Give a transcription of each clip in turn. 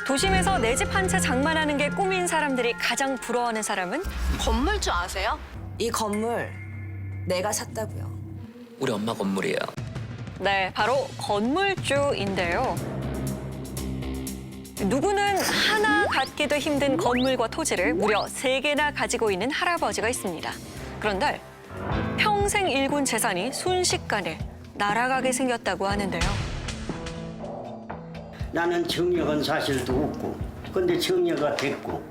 도심에서 내 집 한 채 장만하는 게 꿈인 사람들이 가장 부러워하는 사람은 건물주 아세요? 이 건물 내가 샀다고요. 우리 엄마 건물이에요. 네, 바로 건물주인데요. 누구는 하나 갖기도 힘든 건물과 토지를 무려 3개나 가지고 있는 할아버지가 있습니다. 그런데 평생 일군 재산이 순식간에 날아가게 생겼다고 하는데요. 나는 정력은 사실도 없고, 근데 정력가 됐고.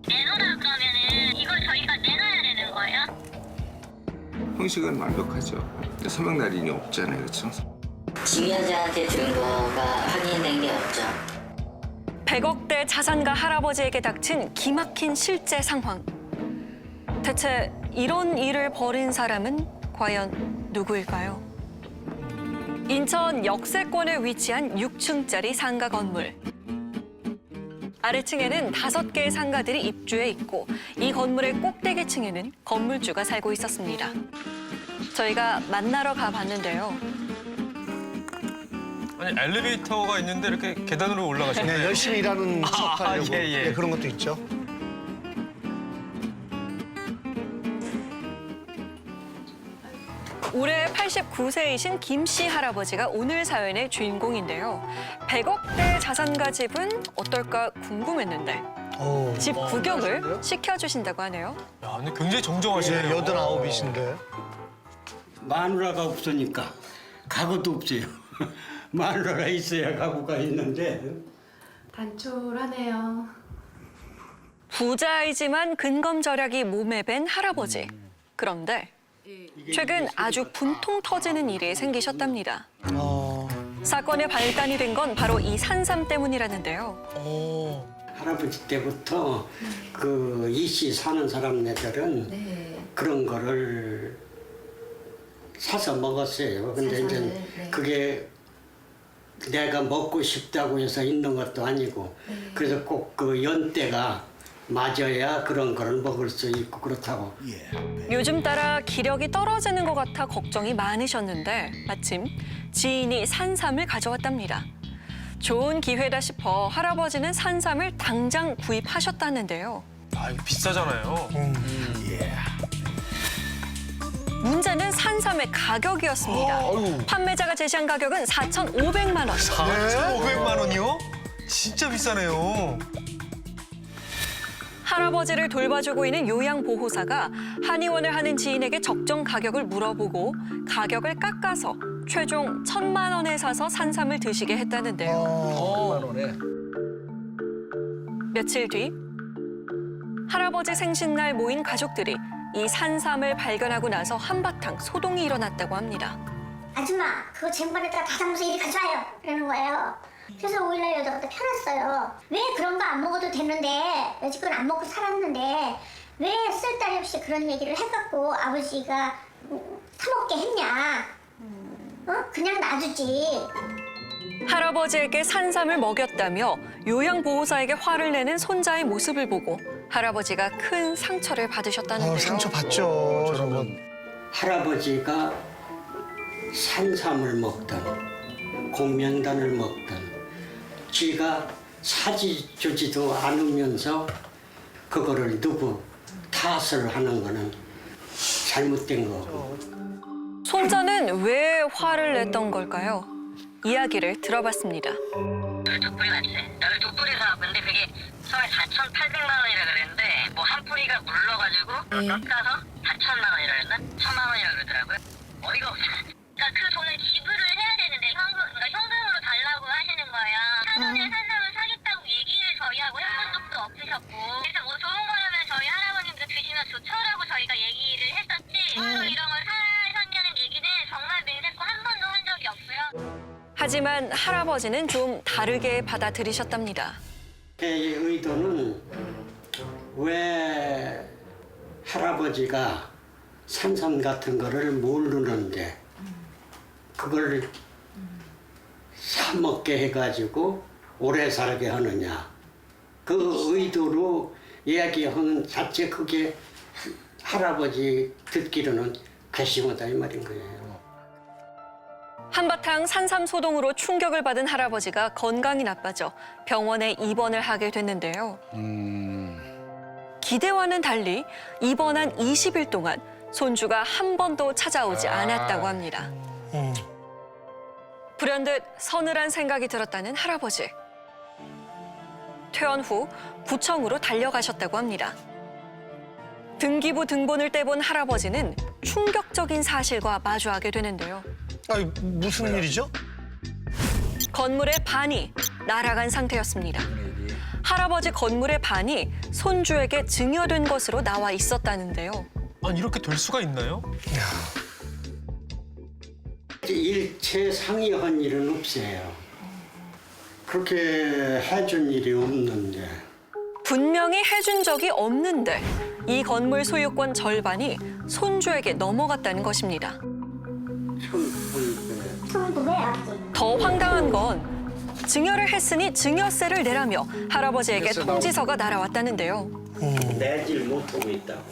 내놓으라 그러면은 이걸 저희가 내놔야 되는 거예요? 형식은 완벽하죠. 근데 서명 날인이 없잖아요, 그렇죠? 지휘자한테 들은 거가 확인된 게 없죠. 100억대 자산가 할아버지에게 닥친 기막힌 실제 상황. 대체 이런 일을 벌인 사람은 과연 누구일까요? 인천 역세권에 위치한 6층짜리 상가 건물. 아래층에는 5개의 상가들이 입주해 있고 이 건물의 꼭대기층에는 건물주가 살고 있었습니다. 저희가 만나러 가봤는데요. 아니 엘리베이터가 있는데 이렇게 계단으로 올라가시네요. 네, 열심히 일하는 척하려고 예. 네, 그런 것도 있죠. 올해 89세이신 김 씨 할아버지가 오늘 사연의 주인공인데요. 100억대 자산가 집은 어떨까 궁금했는데 집 구경을 시켜주신다고 하네요. 야, 근데 굉장히 정정하시네요. 89이신데. 마누라가 없으니까 가구도 없어요. 마누라가 있어야 가구가 있는데. 단촐하네요. 부자이지만 근검절약이 몸에 밴 할아버지. 그런데 최근 아주 분통 터지는 일이 생기셨답니다. 사건의 발단이 된 건 바로 이 산삼 때문이라는데요. 할아버지 때부터 그 이씨 사는 사람네들은 그런 거를 사서 먹었어요. 근데 이제 그게 내가 먹고 싶다고 해서 있는 것도 아니고 그래서 꼭 그 연대가 맞아야 그런 거를 먹을 수 있고 그렇다고. 요즘 따라 기력이 떨어지는 것 같아 걱정이 많으셨는데 마침 지인이 산삼을 가져왔답니다. 좋은 기회다 싶어 할아버지는 산삼을 당장 구입하셨다는데요. 아, 이거 비싸잖아요. 문제는 산삼의 가격이었습니다. 판매자가 제시한 가격은 4,500만 원. 4,500만 원이요? 진짜 비싸네요. 할아버지를 돌봐주고 있는 요양보호사가 한의원을 하는 지인에게 적정 가격을 물어보고 가격을 깎아서 최종 1,000만 원에 사서 산삼을 드시게 했다는데요. 100만 원에. 며칠 뒤 할아버지 생신날 모인 가족들이 이 산삼을 발견하고 나서 한바탕 소동이 일어났다고 합니다. 아줌마 그거 쟁반에다가 다 담아서 이리 가져와요 이러는 거예요. 그래서 오일날 여자가 또 편했어요. 왜 그런 거 안 먹어도 되는데 여지껏 안 먹고 살았는데 왜 쓸데없이 그런 얘기를 해갖고 아버지가 사먹게 했냐. 그냥 놔두지. 할아버지에게 산삼을 먹였다며 요양보호사에게 화를 내는 손자의 모습을 보고 할아버지가 큰 상처를 받으셨다는데요. 상처 받죠, 저런 건. 할아버지가 산삼을 먹던 공명단을 먹던 쥐가 사지주지도 않으면서 그거를 누구 탓을 하는 거는 잘못된 거고. 손자는 왜 화를 냈던 걸까요? 이야기를 들어봤습니다. 독불이 맞지? 나를 독불이 사갖고 근데 그게 처음에 4,800만 원이라 그랬는데 뭐 한 뿌리가 물러가지고 깎아서 4,000만 원이라 그랬나? 1,000만 원이라 그러더라고요. 어이가 없어. 그러니까 그 돈을 지불을 해야 되는데 그러니까 현금으로 달라고 하시는 거예요. 한원에 산삼을 사겠다고 얘기를 저희하고 해본 적도 없으셨고 그래서 뭐 좋은 거라면 저희 할아버님도 드시면 좋죠라고 저희가 얘기를 했었지 바로 이런 걸 사셨냐는 얘기는 정말 맹세코 한 번도 한 적이 없고요. 하지만 할아버지는 좀 다르게 받아들이셨답니다. 제 의도는 왜 할아버지가 산삼 같은 거를 모르는데 그걸 사 먹게 해가지고 오래 살게 하느냐. 그 의도로 이야기하는 자체 그게 할아버지 듣기로는 괘씸하다 이 말인 거예요. 한바탕 산삼소동으로 충격을 받은 할아버지가 건강이 나빠져 병원에 입원을 하게 됐는데요. 기대와는 달리 입원한 20일 동안 손주가 한 번도 찾아오지 않았다고 합니다. 불현듯 서늘한 생각이 들었다는 할아버지. 퇴원 후 구청으로 달려가셨다고 합니다. 등기부 등본을 떼본 할아버지는 충격적인 사실과 마주하게 되는데요. 아니, 무슨 일이죠? 건물의 반이 날아간 상태였습니다. 할아버지 건물의 반이 손주에게 증여된 것으로 나와 있었다는데요. 아니 이렇게 될 수가 있나요? 일체 상의한 일은 없어요. 그렇게 해준 일이 없는데. 분명히 해준 적이 없는데 이 건물 소유권 절반이 손주에게 넘어갔다는 것입니다. 더 황당한 건 증여를 했으니 증여세를 내라며 할아버지에게 통지서가 날아왔다는데요. 내질 못하고 있다고.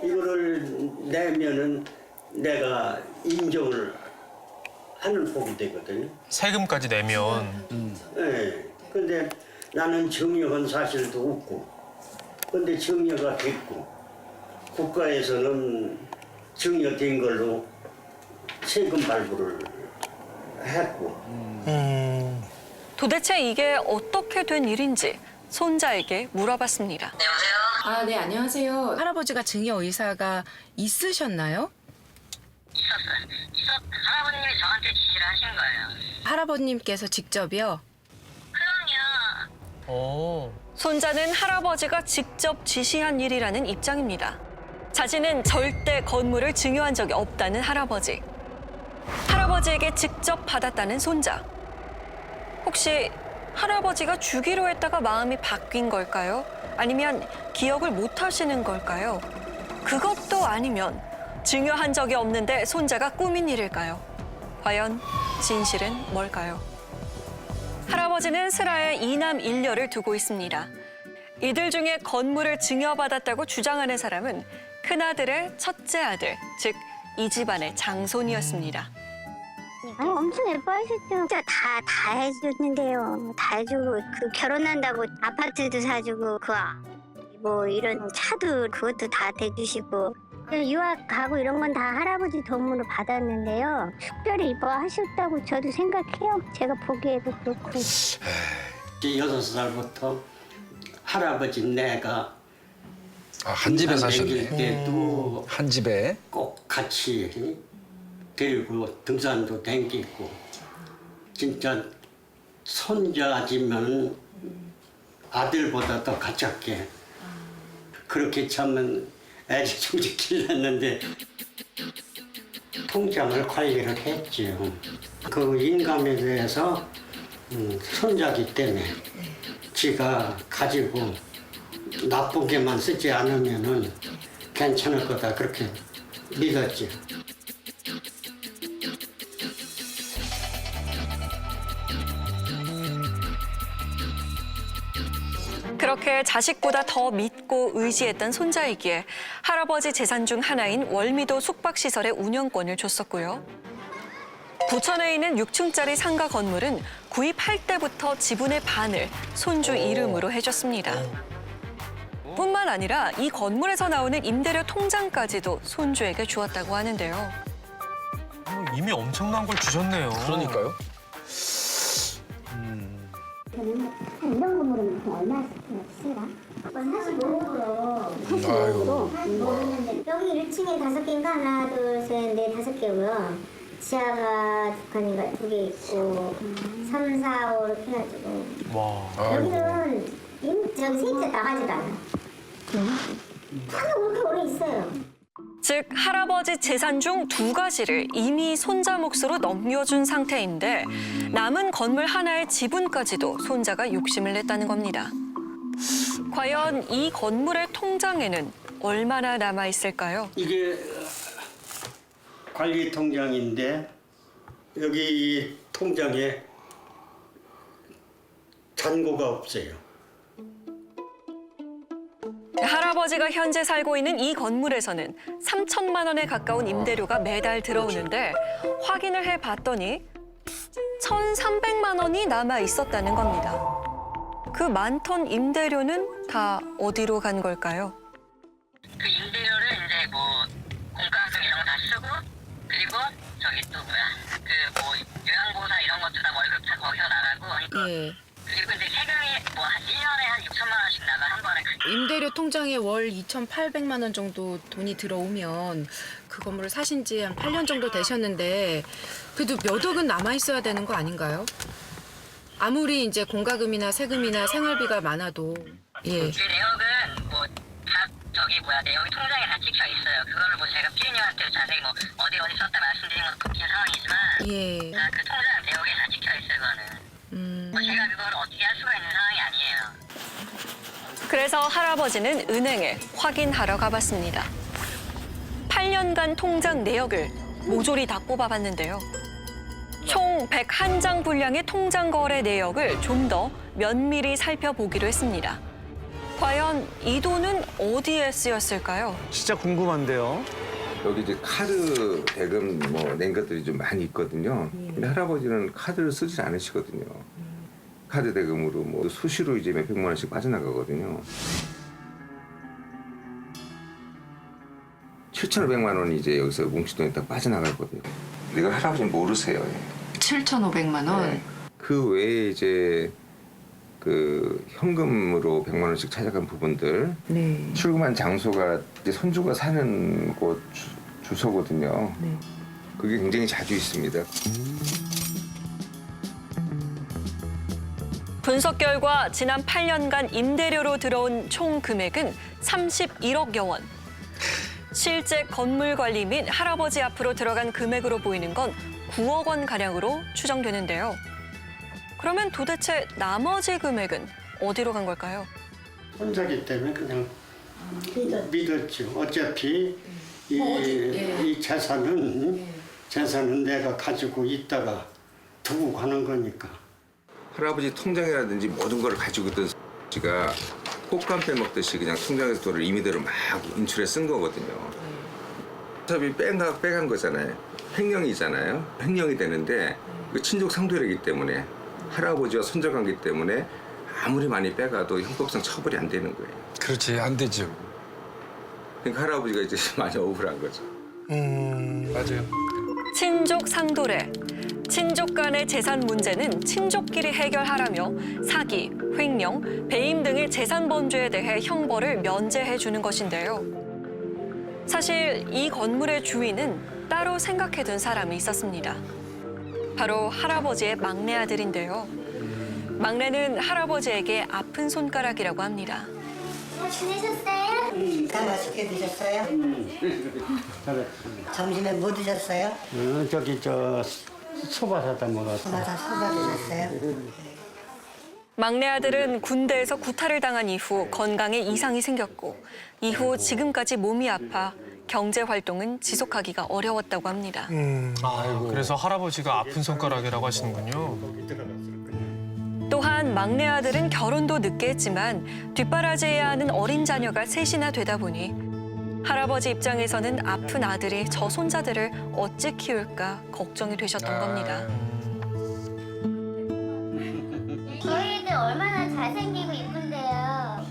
이거를 내면은 내가 인정을 하는 법이 되거든요. 세금까지 내면 네. 근데 나는 증여한 사실도 없고, 근데 증여가 됐고, 국가에서는 증여된 걸로 세금 발부를 했고. 도대체 이게 어떻게 된 일인지 손자에게 물어봤습니다. 아, 네, 안녕하세요. 할아버지가 증여 의사가 있으셨나요? 할아버님이 저한테 지시를 하신 거예요. 할아버님께서 직접이요? 그럼요. 손자는 할아버지가 직접 지시한 일이라는 입장입니다. 자신은 절대 건물을 증여한 적이 없다는 할아버지. 할아버지에게 직접 받았다는 손자. 혹시 할아버지가 주기로 했다가 마음이 바뀐 걸까요? 아니면 기억을 못 하시는 걸까요? 그것도 아니면 증여한 적이 없는데 손자가 꾸민 일일까요? 과연 진실은 뭘까요? 할아버지는 슬하에 이남 일녀를 두고 있습니다. 이들 중에 건물을 증여받았다고 주장하는 사람은 큰아들의 첫째 아들, 즉 이 집안의 장손이었습니다. 아니, 엄청 예뻐하셨죠. 진짜 다 해줬는데요. 다 해주고 그 결혼한다고 아파트도 사주고 뭐 이런 차도 그것도 다 대주시고 유학 가고 이런 건 다 할아버지 도움으로 받았는데요. 특별히 이뻐하셨다고 저도 생각해요. 제가 보기에도 그렇고. 6살부터 할아버지 내가 한 집에 사셨네. 때도 한 집에. 꼭 같이 데리고 등산도 댕기고 진짜 손자지만 아들보다 더 가깝게 그렇게 참은 애를 둘이 길렀는데 통장을 관리를 했죠. 그 인감에 대해서 손자기 때문에 지가 가지고 나쁘게만 쓰지 않으면은 괜찮을 거다 그렇게 믿었죠. 그렇게 자식보다 더 믿고 의지했던 손자이기에 할아버지 재산 중 하나인 월미도 숙박시설의 운영권을 줬었고요. 부천에 있는 6층짜리 상가 건물은 구입할 때부터 지분의 반을 손주 이름으로 해줬습니다. 뿐만 아니라 이 건물에서 나오는 임대료 통장까지도 손주에게 주었다고 하는데요. 이미 엄청난 걸 주셨네요. 그러니까요. 이런 건물은 보통 얼마 쓰라? 45%. 모르는데 여기 1층에 5개인가 하나, 둘, 셋, 넷, 5개고요. 지하가 2칸인가 2개 있고 3, 4, 5 이렇게 해가지고 와. 여기는 저기 세입자 나가지도 않아. 차가 그렇게 오래 있어요. 즉 할아버지 재산 중 2가지를 이미 손자 몫으로 넘겨준 상태인데 남은 건물 하나의 지분까지도 손자가 욕심을 냈다는 겁니다. 과연 이 건물의 통장에는 얼마나 남아 있을까요? 이게 관리 통장인데 여기 이 통장에 잔고가 없어요. 할아버지가 현재 살고 있는 이 건물에서는 3천만 원에 가까운 임대료가 매달 들어오는데 확인을 해봤더니 1,300만 원이 남아 있었다는 겁니다. 그 많던 임대료는 다 어디로 간 걸까요? 그 임대료를 이제 뭐 공과금 이런 거 다 쓰고 그리고 저기 또 뭐야 그 뭐 요양보호사 이런 것도 다 월급 다 거기서 나가고 예. 그리고 이제 세금이 뭐 한 1년에 한 6천만 원씩 나가 한 번에 임대료 통장에 월 2,800만 원 정도 돈이 들어오면 그 건물을 사신 지 한 8년 정도 되셨는데 그래도 몇 억은 남아 있어야 되는 거 아닌가요? 아무리 이제 공과금이나 세금이나 생활비가 많아도 예. 그 내역은 뭐 다 저기 뭐야 내역이 통장에 다 찍혀 있어요. 그거를 뭐 제가 피디님한테 자세히 뭐 어디 썼다 말씀드린 건 급한 상황이지만 예. 그 통장 내역에 다 찍혀 있어요. 그거는 뭐 제가 그걸 어떻게 할 수가 있는 상황이 아니에요. 그래서 할아버지는 은행에 확인하러 가봤습니다. 8년간 통장 내역을 모조리 다 뽑아봤는데요. 총 101장 분량의 통장 거래 내역을 좀 더 면밀히 살펴보기로 했습니다. 과연 이 돈은 어디에 쓰였을까요? 진짜 궁금한데요. 여기 이제 카드 대금 뭐 낸 것들이 좀 많이 있거든요. 근데 할아버지는 카드를 쓰지 않으시거든요. 카드 대금으로 뭐 수시로 이제 몇백만 원씩 빠져나가거든요. 7,500만 원이 이제 여기서 뭉치돈이 딱 빠져나가거든요. 이걸 할아버지는 모르세요. 7,500만 원? 네. 그 외에 이제 그 현금으로 100만 원씩 찾아간 부분들 네. 출금한 장소가 이제 손주가 사는 곳 주소거든요. 네. 그게 굉장히 자주 있습니다. 분석 결과 지난 8년간 임대료로 들어온 총 금액은 31억여 원. 실제 건물 관리 및 할아버지 앞으로 들어간 금액으로 보이는 건 9억 원 가량으로 추정되는데요. 그러면 도대체 나머지 금액은 어디로 간 걸까요? 혼자기 때문에 그냥 믿었죠. 어차피 이 재산은 내가 가지고 있다가 두고 가는 거니까. 할아버지 통장이라든지 모든 걸 가지고 있던 씨가 꽃감 빼먹듯이 그냥 통장에서 돈을 임의대로 막 인출해 쓴 거거든요. 어차피 빼간 거잖아요. 횡령이잖아요. 횡령이 되는데 그 친족 상도례이기 때문에 할아버지와 손자관계이기 때문에 아무리 많이 빼가도 형법상 처벌이 안 되는 거예요. 그렇지, 안 되죠. 그러니까 할아버지가 이제 많이 억울한 거죠. 맞아요. 친족 상도례. 친족 간의 재산 문제는 친족끼리 해결하라며 사기, 횡령, 배임 등의 재산 범죄에 대해 형벌을 면제해 주는 것인데요. 사실 이 건물의 주인은 따로 생각해둔 사람이 있었습니다. 바로 할아버지의 막내 아들인데요. 막내는 할아버지에게 아픈 손가락이라고 합니다. 잘 지내셨어요? 다 맛있게 드셨어요? 점심에 뭐 드셨어요? 저기 소바 사다 먹었어. 다 소바 드셨어요? 막내 아들은 군대에서 구타를 당한 이후 건강에 이상이 생겼고 이후 지금까지 몸이 아파 경제 활동은 지속하기가 어려웠다고 합니다. 그래서 할아버지가 아픈 손가락이라고 하시는군요. 또한 막내 아들은 결혼도 늦게 했지만 뒷바라지해야 하는 어린 자녀가 셋이나 되다 보니 할아버지 입장에서는 아픈 아들이 저 손자들을 어찌 키울까 걱정이 되셨던 겁니다. 저희 애들 얼마나 잘생기고 이쁜데요.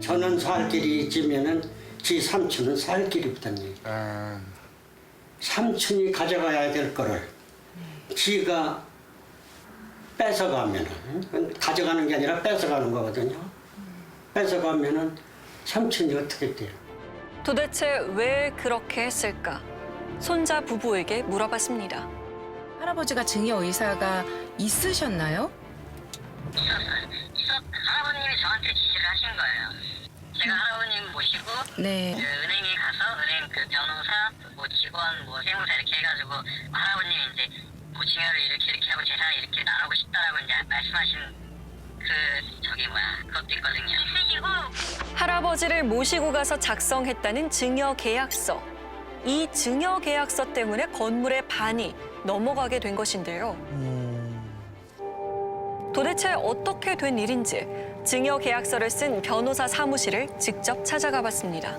저는 살 길이 있으면은 지 삼촌은 살 길이 없다니. 삼촌이 가져가야 될 거를 지가 뺏어가면은 가져가는 게 아니라 뺏어가는 거거든요. 뺏어가면은 삼촌이 어떻게 돼요? 도대체 왜 그렇게 했을까? 손자 부부에게 물어봤습니다. 할아버지가 증여 의사가 있으셨나요? 할아버님이 저한테 지시를 하신 거예요. 제가 할아버님 모시고 네. 그 은행에 가서 은행 그 변호사, 뭐 직원, 뭐 세무사 이렇게 해가지고 할아버님이 이제 뭐 증여를 이렇게 하고 재산을 이렇게 나누고 싶다라고 이제 말씀하신 그것도 있거든요. 있으시고 할아버지를 모시고 가서 작성했다는 증여 계약서. 이 증여 계약서 때문에 건물의 반이 넘어가게 된 것인데요. 도대체 어떻게 된 일인지 증여 계약서를 쓴 변호사 사무실을 직접 찾아가 봤습니다.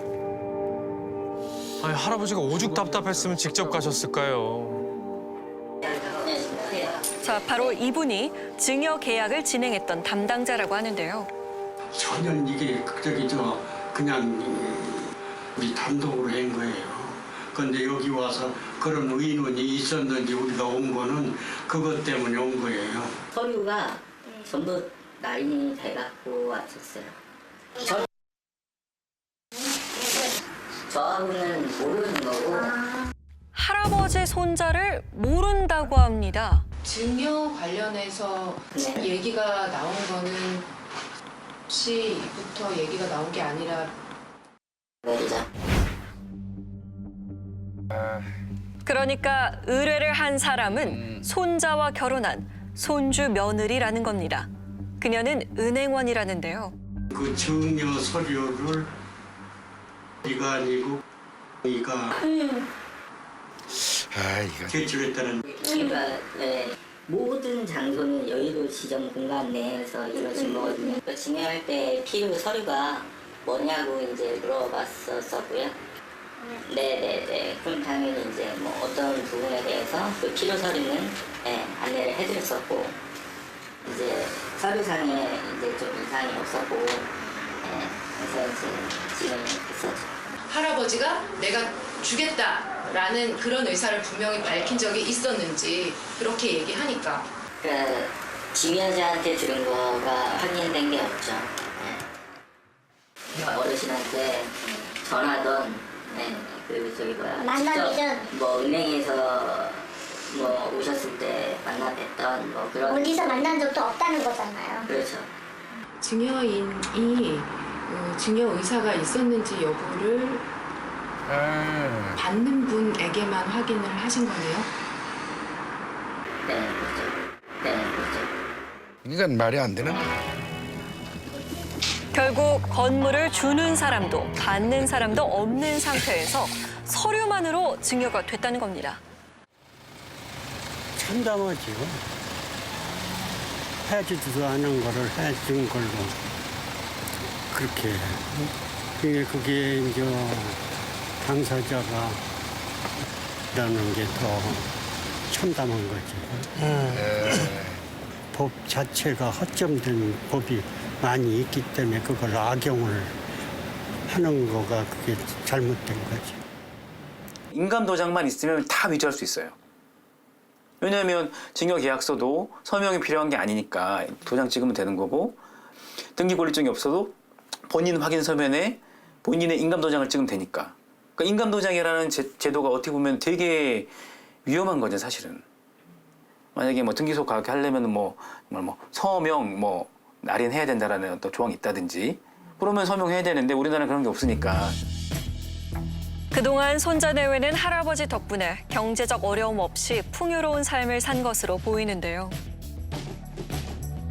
아니, 할아버지가 오죽 답답했으면 직접 가셨을까요? 자, 바로 이분이 증여 계약을 진행했던 담당자라고 하는데요. 전혀 이게 그냥 우리 단독으로 한 거예요. 그런데 여기 와서 그런 의논이 있었는지 우리가 온 거는 그것 때문에 온 거예요. 서류가 전부 라인이 돼갖고 왔었어요. 저하고는 모르는 거고. 할아버지 손자를 모른다고 합니다. 증여 관련해서 네. 얘기가 나온 거는 혹시부터 얘기가 나온 게 아니라 그죠? 그러니까 의뢰를 한 사람은 손자와 결혼한 손주 며느리라는 겁니다. 그녀는 은행원이라는데요. 그 증여 서류를 이가 아니고 이가 이거 제출했다는. 그러니까 모든 장소는 여의도 지정 공간 내에서 이루어진 거거든요. 그 증여할 때 필요 서류가 뭐냐고 이제 물어봤었고요. 네네네. 그럼 당연히 이제 뭐 어떤 부분에 대해서 그 필요 서류는 안내를 해드렸었고, 이제 서류상에 이제 좀 이상이 없었고, 그래서 이제 진행했었죠. 할아버지가 내가 주겠다라는 그런 의사를 분명히 밝힌 적이 있었는지 그렇게 얘기하니까 그 증여자한테 들은 거가 확인된 게 없죠. 어르신한테 전화던 만나기 전. 뭐 은행에서 뭐 오셨을 때 만나뵀던 뭐 그런. 어디서 만난 적도 없다는 거잖아요. 그렇죠. 증여인이 증여 의사가 있었는지 여부를 받는 분에게만 확인을 하신 거네요. 네, 그렇죠. 네, 그렇죠. 이건 말이 안 되는 거야. 결국 건물을 주는 사람도 받는 사람도 없는 상태에서 서류만으로 증여가 됐다는 겁니다. 참담하죠. 해주지도 않은 거를 해준 걸로 그렇게. 그게 이제 당사자가 라는 게 더 참담한 거지. 법 자체가 허점된 법이 많이 있기 때문에 그걸 악용을 하는 거가 그게 잘못된 거지. 인감 도장만 있으면 다 위조할 수 있어요. 왜냐하면 증여 계약서도 서명이 필요한 게 아니니까 도장 찍으면 되는 거고, 등기 권리증이 없어도 본인 확인 서면에 본인의 인감 도장을 찍으면 되니까. 그러니까 인감 도장이라는 제도가 어떻게 보면 되게 위험한 거죠, 사실은. 만약에 뭐 등기소 가게 하려면 뭐 서명 날인해야 된다라는 또 조항이 있다든지, 그러면 서명해야 되는데 우리나라는 그런 게 없으니까. 그동안 손자 내외는 할아버지 덕분에 경제적 어려움 없이 풍요로운 삶을 산 것으로 보이는데요.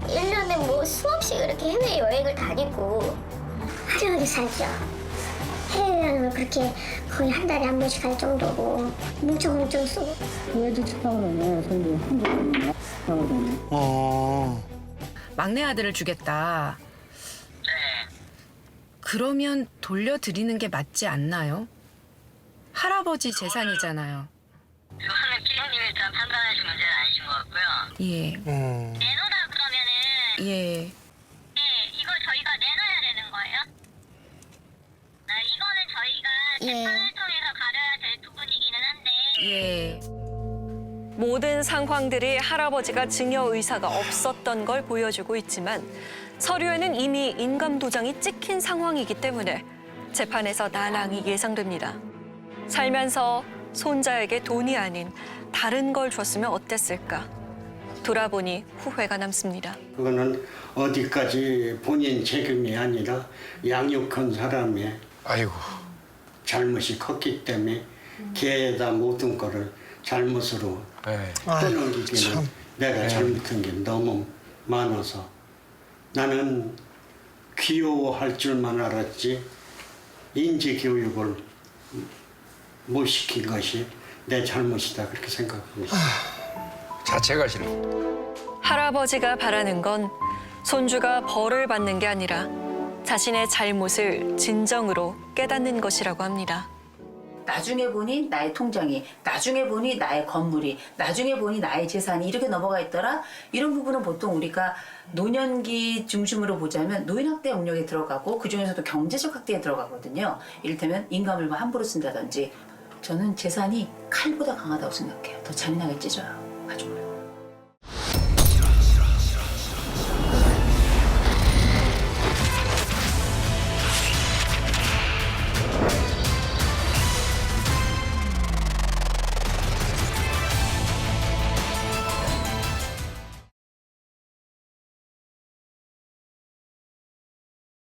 1년에 뭐 수없이 그렇게 해외 여행을 다니고 화려하게 살죠. 해외여행을 그렇게 거의 한 달에 한 번씩 갈 정도고 뭉쳐뭉쳐 쓰고. 왜도 축하하네, 손주. 막내 아들을 주겠다. 그러면 돌려드리는 게 맞지 않나요? 할아버지 재산이잖아요. 그거는 피디님이 일단 판단하실 문제는 아니신 것 같고요. 예. 내놓으라 그러면은 예. 이걸 저희가 내놔야 되는 거예요? 이거는 저희가 재판을 통해서 가려야 될 부분이기는 한데. 예. 모든 상황들이 할아버지가 증여 의사가 없었던 걸 보여주고 있지만 서류에는 이미 인감 도장이 찍힌 상황이기 때문에 재판에서 난항이 예상됩니다. 살면서 손자에게 돈이 아닌 다른 걸 줬으면 어땠을까? 돌아보니 후회가 남습니다. 그거는 어디까지 본인 책임이 아니라 양육한 사람의 잘못이 컸기 때문에 걔에다 모든 거를 잘못으로 떠넘기기는 내가 잘못한 게 너무 많아서 나는 귀여워할 줄만 알았지 인지교육을 못 시킨 것이 내 잘못이다 그렇게 생각합니다. 자체가 싫어. 할아버지가 바라는 건 손주가 벌을 받는 게 아니라 자신의 잘못을 진정으로 깨닫는 것이라고 합니다. 나중에 보니 나의 통장이, 나중에 보니 나의 건물이, 나중에 보니 나의 재산이 이렇게 넘어가 있더라. 이런 부분은 보통 우리가 노년기 중심으로 보자면 노인학대 영역에 들어가고 그중에서도 경제적 학대에 들어가거든요. 이를테면 인감을 뭐 함부로 쓴다든지. 저는 재산이 칼보다 강하다고 생각해요. 더 잔인하게 찢어요, 가족을.